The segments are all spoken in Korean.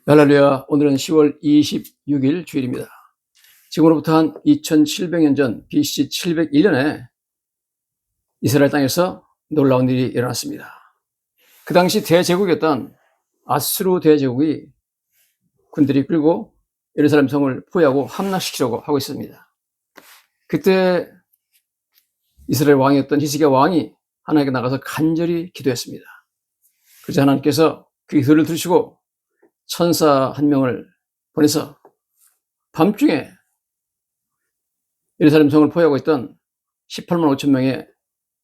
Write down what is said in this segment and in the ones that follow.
할렐루야. 오늘은 10월 26일 주일입니다. 지금으로부터 한 2700년 전 BC 701년에 이스라엘 땅에서 놀라운 일이 일어났습니다. 그 당시 대제국이었던 아수르 대제국이 군들이 끌고 예루살렘 성을 포위하고 함락시키려고 하고 있습니다. 그때 이스라엘 왕이었던 히스기야 왕이 하나님께 나가서 간절히 기도했습니다. 그래서 하나님께서 그 기도를 들으시고 천사 한 명을 보내서 밤중에 예루살렘 성을 포위하고 있던 18만 5천 명의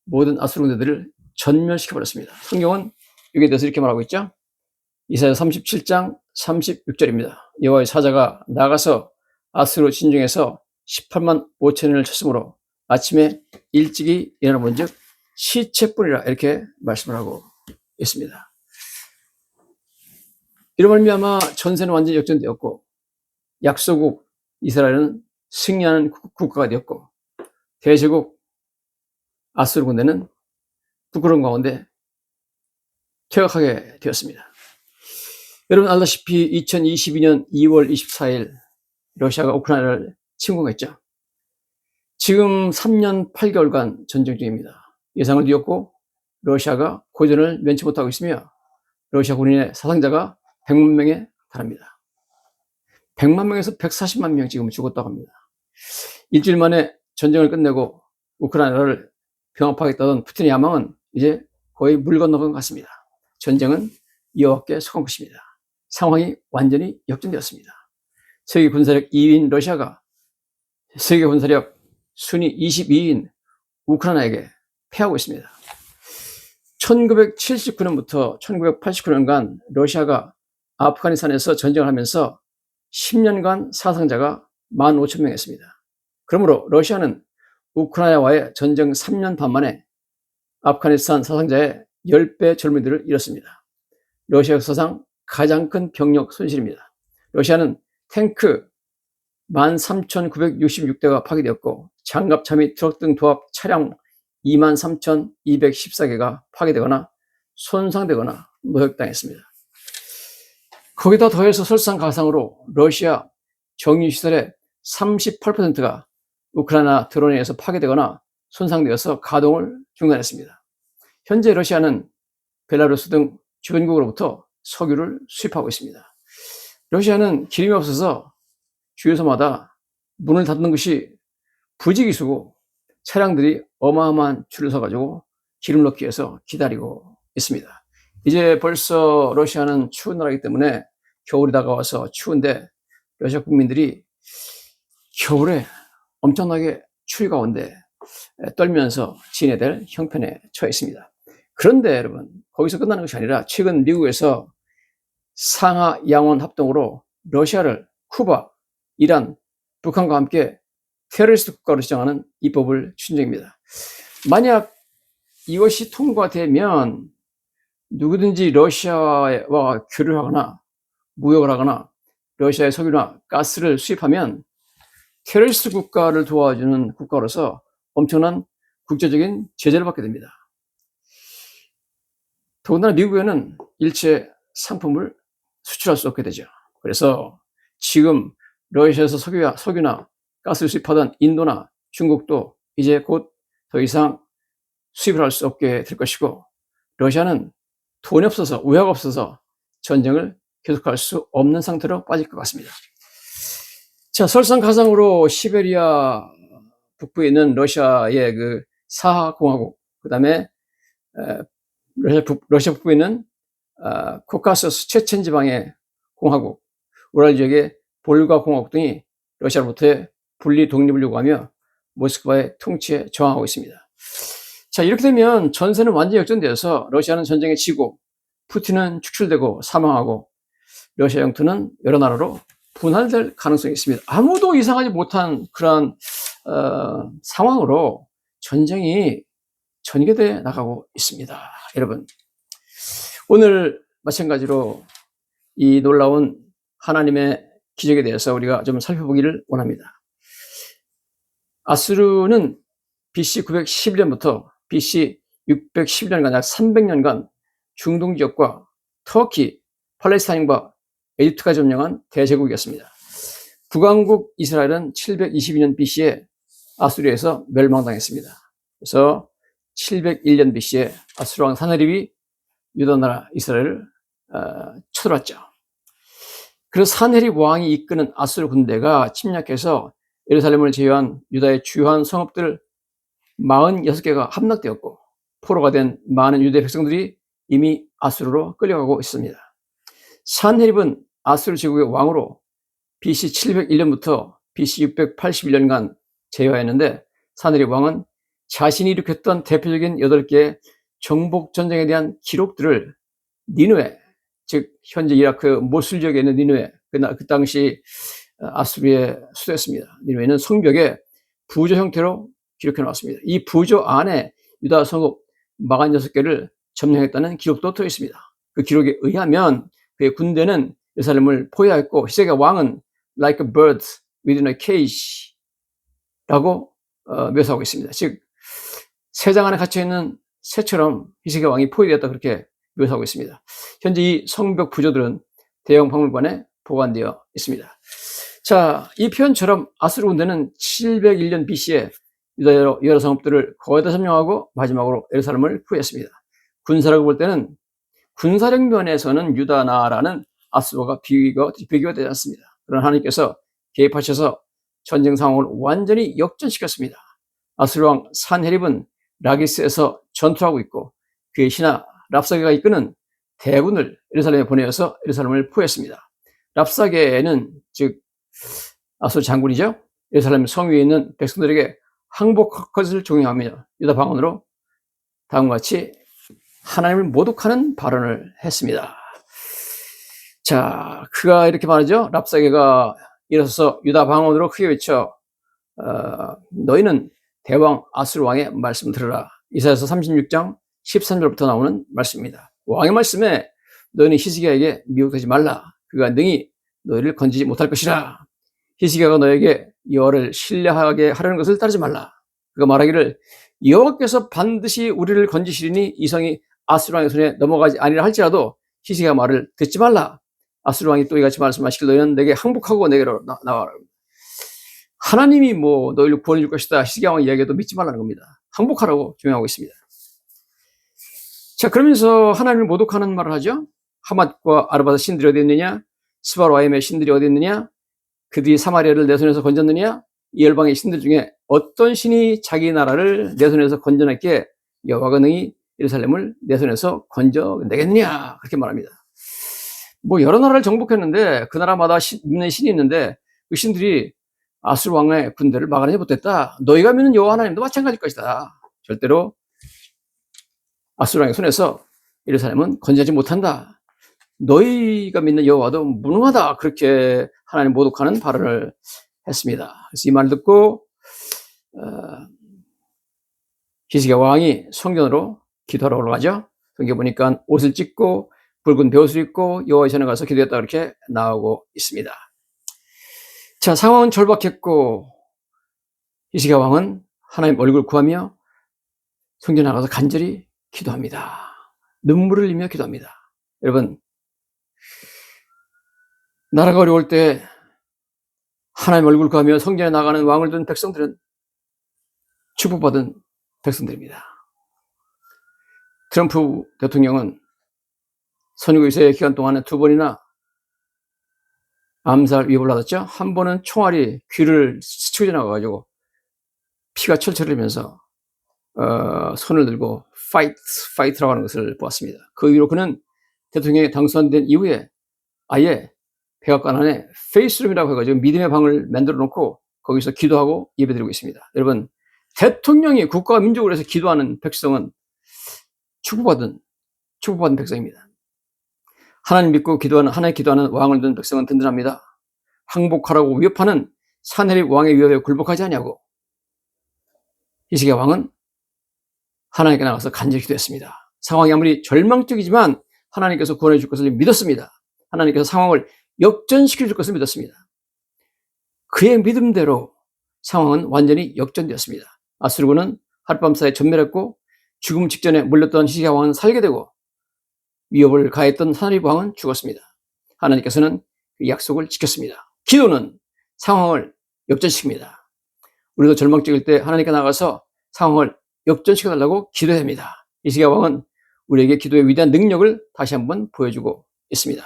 모든 아수르 군대들을 전멸시켜버렸습니다. 성경은 여기에 대해서 이렇게 말하고 있죠. 이사야 37장 36절입니다. 여호와의 사자가 나가서 아수르 진중에서 18만 5천을 쳤으므로 아침에 일찍이 일어나 본즉 시체뿐이라, 이렇게 말씀을 하고 있습니다. 이로 말미암아 전세는 완전히 역전되었고 약소국 이스라엘은 승리하는 국가가 되었고 대제국 아수르 군대는 부끄러운 가운데 퇴각하게 되었습니다. 여러분 알다시피 2022년 2월 24일 러시아가 우크라이나를 침공했죠. 지금 3년 8개월간 전쟁 중입니다. 예상을 뒤엎고 러시아가 고전을 면치 못하고 있으며 러시아 군인의 사상자가 100만 명에 달합니다. 100만 명에서 140만 명 지금 죽었다고 합니다. 일주일 만에 전쟁을 끝내고 우크라이나를 병합하겠다던 푸틴의 야망은 이제 거의 물 건너간 것 같습니다. 전쟁은 이어받게 속한 것입니다. 상황이 완전히 역전되었습니다. 세계 군사력 2위인 러시아가 세계 군사력 순위 22위인 우크라이나에게 패하고 있습니다. 1979년부터 1989년간 러시아가 아프가니스탄에서 전쟁을 하면서 10년간 사상자가 15,000명이었습니다. 그러므로 러시아는 우크라이나와의 전쟁 3년 반 만에 아프가니스탄 사상자의 10배 젊은이들을 잃었습니다. 러시아 역사상 가장 큰 병력 손실입니다. 러시아는 탱크 13,966대가 파괴되었고 장갑차 및 트럭 등 도합 차량 23,214개가 파괴되거나 손상되거나 노역당했습니다. 거기다 더해서 설상가상으로 러시아 정유시설의 38%가 우크라이나 드론에 의해서 파괴되거나 손상되어서 가동을 중단했습니다. 현재 러시아는 벨라루스 등 주변국으로부터 석유를 수입하고 있습니다. 러시아는 기름이 없어서 주유소마다 문을 닫는 것이 부지기수고 차량들이 어마어마한 줄을 서가지고 기름 넣기 위해서 기다리고 있습니다. 이제 벌써 러시아는 추운 나라이기 때문에 겨울이 다가와서 추운데 러시아 국민들이 겨울에 엄청나게 추위 가운데 떨면서 지내야 될 형편에 처해 있습니다. 그런데 여러분, 거기서 끝나는 것이 아니라 최근 미국에서 상하 양원 합동으로 러시아를 쿠바, 이란, 북한과 함께 테러리스트 국가로 지정하는 입법을 추진 중입니다. 만약 이것이 통과되면 누구든지 러시아와 교류를 하거나 무역을 하거나 러시아의 석유나 가스를 수입하면 테러리스트 국가를 도와주는 국가로서 엄청난 국제적인 제재를 받게 됩니다. 더군다나 미국에는 일체 상품을 수출할 수 없게 되죠. 그래서 지금 러시아에서 석유나 가스를 수입하던 인도나 중국도 이제 곧 더 이상 수입을 할 수 없게 될 것이고, 러시아는 돈이 없어서, 우화가 없어서 전쟁을 계속할 수 없는 상태로 빠질 것 같습니다. 자, 설상가상으로 시베리아 북부에 있는 러시아의 그 사하공화국, 그 다음에 러시아 북부에 있는 코카서스 체첸 지방의 공화국, 우랄 지역의 볼가 공화국 등이 러시아로부터의 분리 독립을 요구하며 모스크바의 통치에 저항하고 있습니다. 자, 이렇게 되면 전세는 완전히 역전되어서 러시아는 전쟁에 지고 푸틴은 축출되고 사망하고 러시아 영토는 여러 나라로 분할될 가능성이 있습니다. 아무도 예상하지 못한 그러한 상황으로 전쟁이 전개돼 나가고 있습니다. 여러분, 오늘 마찬가지로 이 놀라운 하나님의 기적에 대해서 우리가 좀 살펴보기를 원합니다. 아수르는 BC 911년부터 BC 611년간 약 300년간 중동 지역과 터키, 팔레스타인과 에집트가 점령한 대제국이었습니다. 북왕국 이스라엘은 722년 BC에 아수리에서 멸망당했습니다. 그래서 701년 BC에 아수르 왕 사네립이 유다 나라 이스라엘을 쳐들어왔죠. 그래서 사네립 왕이 이끄는 아수르 군대가 침략해서 예루살렘을 제외한 유다의 주요한 성읍들 46개가 함락되었고 포로가 된 많은 유대 백성들이 이미 아수르로 끌려가고 있습니다. 산헤립은 아수르 제국의 왕으로 BC 701년부터 BC 681년간 제위하였는데 산헤립 왕은 자신이 일으켰던 대표적인 8개의 정복 전쟁에 대한 기록들을 니느웨, 즉 현재 이라크 모술 지역에 있는 니느웨, 그 당시 아수르의 수도였습니다. 니느웨는 성벽에 부조 형태로 기록해 놓았습니다. 이 부조 안에 유다 성읍 46개를 점령했다는 기록도 들어 있습니다. 그 기록에 의하면 그의 군대는 예루살렘을 포위하였고 히스기야 왕은 like a bird within a cage 라고 묘사하고 있습니다. 즉 새장 안에 갇혀있는 새처럼 히스기야 왕이 포위되었다 그렇게 묘사하고 있습니다. 현재 이 성벽 부조들은 대형 박물관에 보관되어 있습니다. 자, 이 표현처럼 아수르 군대는 701년 BC에 유다 여러 성읍들을 거의 다 점령하고 마지막으로 예루살렘을 포위했습니다. 군사력을 볼 때는 군사력 면에서는 유다 나라는 아수르가 비교가 되지 않습니다. 그러나 하나님께서 개입하셔서 전쟁 상황을 완전히 역전시켰습니다. 아수르 왕 산헤립은 라기스에서 전투하고 있고 그의 신하 랍사게가 이끄는 대군을 예루살렘에 보내어서 예루살렘을 포위했습니다. 랍사게는 즉 아수르 장군이죠. 예루살렘 성위에 있는 백성들에게 항복할 것을 종용하며 유다 방언으로 다음과 같이 하나님을 모독하는 발언을 했습니다. 자, 그가 이렇게 말하죠. 랍사게가 일어서서 유다 방언으로 크게 외쳐 너희는 대왕 아수르 왕의 말씀 들으라. 이사야서 36장 13절부터 나오는 말씀입니다. 왕의 말씀에 너희는 히스기야에게 미혹되지 말라. 그가 능히 너희를 건지지 못할 것이라. 히스기야가 너에게 여호와를 신뢰하게 하려는 것을 따르지 말라. 그가 말하기를 여호와께서 반드시 우리를 건지시리니 이 성이 아수르 왕의 손에 넘어가지 아니라 할지라도 히스기야 말을 듣지 말라. 아수르 왕이 또 이같이 말씀하시길 너희는 내게 항복하고 내게로 나와라. 하나님이 뭐 너희를 구원해 줄 것이다. 히스기야 왕의 이야기도 믿지 말라는 겁니다. 항복하라고 명하고 있습니다. 자, 그러면서 하나님을 모독하는 말을 하죠. 하맛과 아르바드 신들이 어디 있느냐? 스바로아임의 신들이 어디 있느냐? 그들이 사마리아를 내 손에서 건졌느냐? 이 열방의 신들 중에 어떤 신이 자기 나라를 내 손에서 건져냈기에 여호와가 능히 예루살렘을 내 손에서 건져내겠느냐? 그렇게 말합니다. 뭐 여러 나라를 정복했는데 그 나라마다 믿는 신이 있는데 그 신들이 아수르 왕의 군대를 막아내지 못했다. 너희가 믿는 여호와 하나님도 마찬가지일 것이다. 절대로 아수르 왕의 손에서 예루살렘은 건져내지 못한다. 너희가 믿는 여호와도 무능하다. 그렇게 하나님 모독하는 발언을 했습니다. 그래서 이 말을 듣고 히스기야 왕이 성전으로 기도하러 올라가죠. 성경 보니까 옷을 찢고 붉은 베옷을 입고 여호와의 전에 가서 기도했다 그렇게 나오고 있습니다. 자, 상황은 절박했고 히스기야 왕은 하나님 얼굴 구하며 성전에 나가서 간절히 기도합니다. 눈물을 흘리며 기도합니다. 여러분, 나라가 어려울 때 하나님 얼굴 구하며 성전에 나가는 왕을 둔 백성들은 축복받은 백성들입니다. 트럼프 대통령은 선거유세 기간 동안에 2번이나 암살 위협을 받았죠. 한 번은 총알이 귀를 스치고 지나가가지고 피가 철철 흘리면서 손을 들고 파이트라고 하는 것을 보았습니다. 그 이후로 그는 대통령에 당선된 이후에 아예 백악관 안에 페이스룸이라고 해가지고 믿음의 방을 만들어 놓고 거기서 기도하고 예배드리고 있습니다. 여러분, 대통령이 국가와 민족을 위해서 기도하는 백성은 축복받은 백성입니다. 하나님 믿고 기도하는, 하나님 기도하는 왕을 둔 백성은 든든합니다. 항복하라고 위협하는 산헤립 왕의 위협에 굴복하지 아니하고 히스기야 왕은 하나님께 나가서 간절히 기도했습니다. 상황이 아무리 절망적이지만 하나님께서 구원해 줄 것을 믿었습니다. 하나님께서 상황을 역전시켜 줄 것을 믿었습니다. 그의 믿음대로 상황은 완전히 역전되었습니다. 아수르군은 하룻밤 사이에 전멸했고 죽음 직전에 몰렸던 히스기야 왕은 살게 되고 위협을 가했던 산헤립 왕은 죽었습니다. 하나님께서는 그 약속을 지켰습니다. 기도는 상황을 역전시킵니다. 우리도 절망적일 때 하나님께 나가서 상황을 역전시켜달라고 기도해야 합니다. 히스기야 왕은 우리에게 기도의 위대한 능력을 다시 한번 보여주고 있습니다.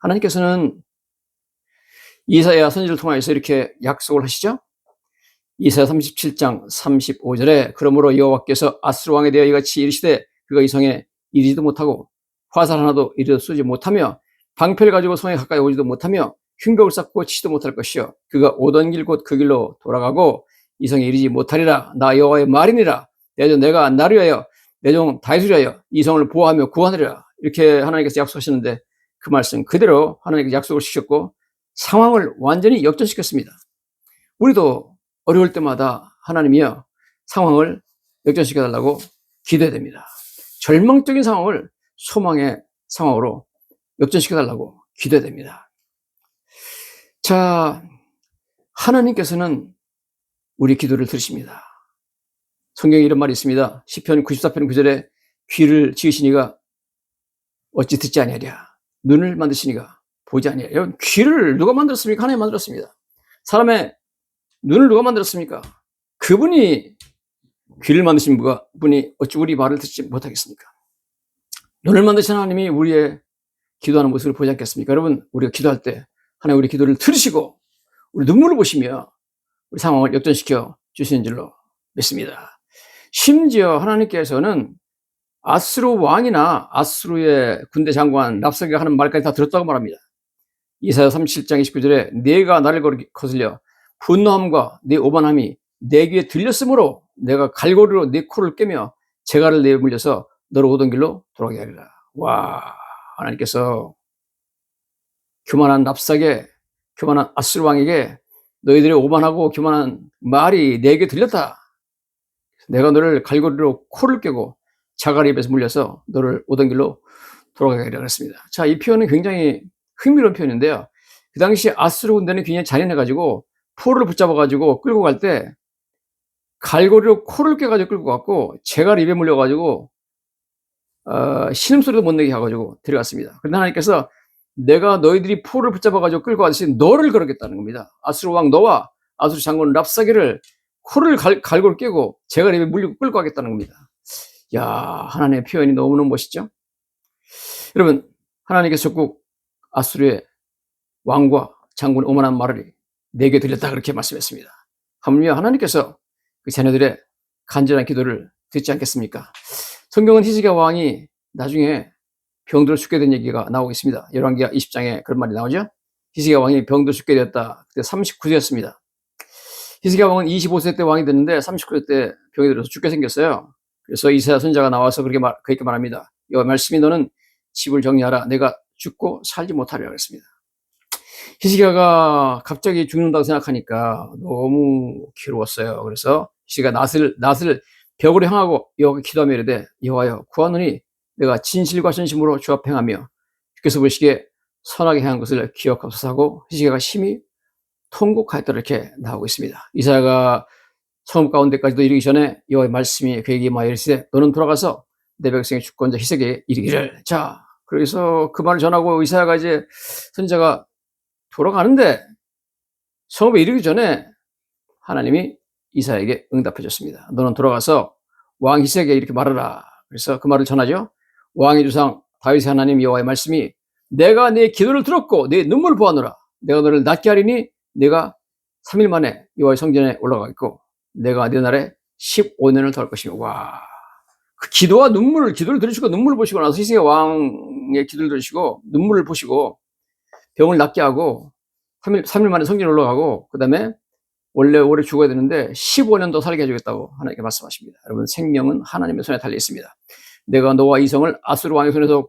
하나님께서는 이사야 선지를 통하여서 이렇게 약속을 하시죠. 이사야 37장 35절에 그러므로 여호와께서 아수르 왕에 대하여 이같이 이르시되 그가 이 성에 이르지도 못하고 화살 하나도 이르러 쏘지 못하며 방패를 가지고 성에 가까이 오지도 못하며 흉벽을 쌓고 치지도 못할 것이요 그가 오던 길 곧 그 길로 돌아가고 이 성에 이르지 못하리라. 나 여호와의 말이니라. 내가 나를 위하여 내 종 다윗을 위하여 이 성을 보호하며 구하느리라. 이렇게 하나님께서 약속하시는데 그 말씀 그대로 하나님께서 약속을 시켰고 상황을 완전히 역전시켰습니다. 우리도 어려울 때마다 하나님이여 상황을 역전시켜달라고 기도해야 됩니다. 절망적인 상황을 소망의 상황으로 역전시켜달라고 기도해야 됩니다. 자, 하나님께서는 우리 기도를 들으십니다. 성경에 이런 말이 있습니다. 시편 94편 9절에 귀를 지으시니가 어찌 듣지 아니하랴. 눈을 만드시니가 보지 아니하랴. 여러분, 귀를 누가 만들었습니까? 하나님이 만들었습니다. 사람의 눈을 누가 만들었습니까? 그분이 귀를 만드신 분이 어찌 우리 말을 듣지 못하겠습니까? 눈을 만드신 하나님이 우리의 기도하는 모습을 보지 않겠습니까? 여러분, 우리가 기도할 때 하나님 우리 기도를 들으시고 우리 눈물을 보시며 우리 상황을 역전시켜 주시는 줄로 믿습니다. 심지어 하나님께서는 아수르 왕이나 아수르의 군대 장관 랍사게가 하는 말까지 다 들었다고 말합니다. 이사야 37장 29절에 네가 나를 거슬려 분노함과 네 오만함이 내 귀에 들렸으므로 내가 갈고리로 네 코를 깨며 재갈을 내어 물려서 너를 오던 길로 돌아가게 하리라. 와, 하나님께서 교만한 랍사게, 교만한 아수르 왕에게 너희들의 오만하고 교만한 말이 내게 들렸다. 내가 너를 갈고리로 코를 깨고 자갈의 입에서 물려서 너를 오던 길로 돌아가게 하리라 그랬습니다. 자, 이 표현은 굉장히 흥미로운 표현인데요. 그 당시 아수르 군대는 굉장히 잔인해가지고 포를 붙잡아가지고 끌고 갈 때 갈고리로 코를 깨가지고 끌고 갔고 재갈 입에 물려가지고 신음소리도 못 내게 해가지고 데려갔습니다. 그런데 하나님께서 내가 너희들이 포를 붙잡아가지고 끌고 가듯이 너를 그러겠다는 겁니다. 아수르 왕 너와 아수르 장군 랍사게를 코를 갈고리 깨고 재갈 입에 물리고 끌고 가겠다는 겁니다. 야, 하나님의 표현이 너무너무 멋있죠? 여러분, 하나님께서 꼭 아수르의 왕과 장군의 오만한 말을 내게 들렸다 그렇게 말씀했습니다. 하물며 하나님께서 그 자녀들의 간절한 기도를 듣지 않겠습니까? 성경은 히스기야 왕이 나중에 병들어 죽게 된 얘기가 나오고 있습니다. 열왕기하 20장에 그런 말이 나오죠. 히스기야 왕이 병들어 죽게 되었다. 그때 39세였습니다. 히스기야 왕은 25세 때 왕이 됐는데 39세 때 병이 들어서 죽게 생겼어요. 그래서 이사야 선지자가 나와서 그렇게 말합니다. 여호와의 말씀이 너는 집을 정리하라. 내가 죽고 살지 못하리라 그랬습니다. 히스기야가 갑자기 죽는다고 생각하니까 너무 괴로웠어요. 그래서 히스기야가 낫을 벽으로 향하고 여호와께 기도하며 이르되 여호와여 구하노니 내가 진실과 전심으로 주 앞에 행하며 주께서 보시기에 선하게 행한 것을 기억하소서 하고 히스기야가 심히 통곡하였다 이렇게 나오고 있습니다. 이사야가 성읍 가운데까지도 이르기 전에 여호와의 말씀이 그에게 임하여 이르시되 너는 돌아가서 내 백성의 주권자 히스기야에게 이르기를. 자, 그래서 그 말을 전하고 이사야가 이제 선지자가 돌아가는데 성읍에 이르기 전에 하나님이 이사야에게 응답해 줬습니다. 너는 돌아가서 왕 히스기야에게 이렇게 말하라. 그래서 그 말을 전하죠. 왕의 주상 다윗의 하나님 여호와의 말씀이 내가 네 기도를 들었고 네 눈물을 보았노라. 내가 너를 낫게 하리니 내가 3일 만에 여호와의 성전에 올라가겠고 내가 네 날에 15년을 더할 것이며. 와, 그 기도와 기도를 들으시고 눈물을 보시고 나서 히스기야 왕의 기도를 들으시고 눈물을 보시고 병을 낫게 하고 3일 만에 성전에 올라가고 그 다음에 원래 오래 죽어야 되는데 15년 더 살게 해주겠다고 하나님께 말씀하십니다. 여러분, 생명은 하나님의 손에 달려 있습니다. 내가 너와 이 성을 아수르 왕의 손에서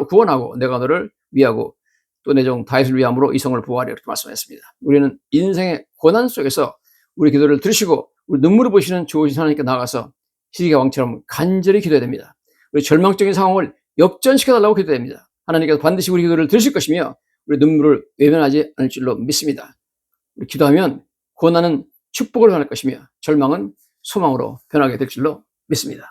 구원하고 내가 너를 위하고 또 내 종 다윗을 위함으로 이 성을 보호하리라 이렇게 말씀하셨습니다. 우리는 인생의 고난 속에서 우리 기도를 들으시고 우리 눈물을 보시는 좋으신 하나님께 나가서 히스기야 왕처럼 간절히 기도해야 됩니다. 우리 절망적인 상황을 역전시켜달라고 기도해야 됩니다. 하나님께서 반드시 우리 기도를 들으실 것이며 우리 눈물을 외면하지 않을 줄로 믿습니다. 우리 기도하면 고난은 축복을 변할 것이며 절망은 소망으로 변하게 될 줄로 믿습니다.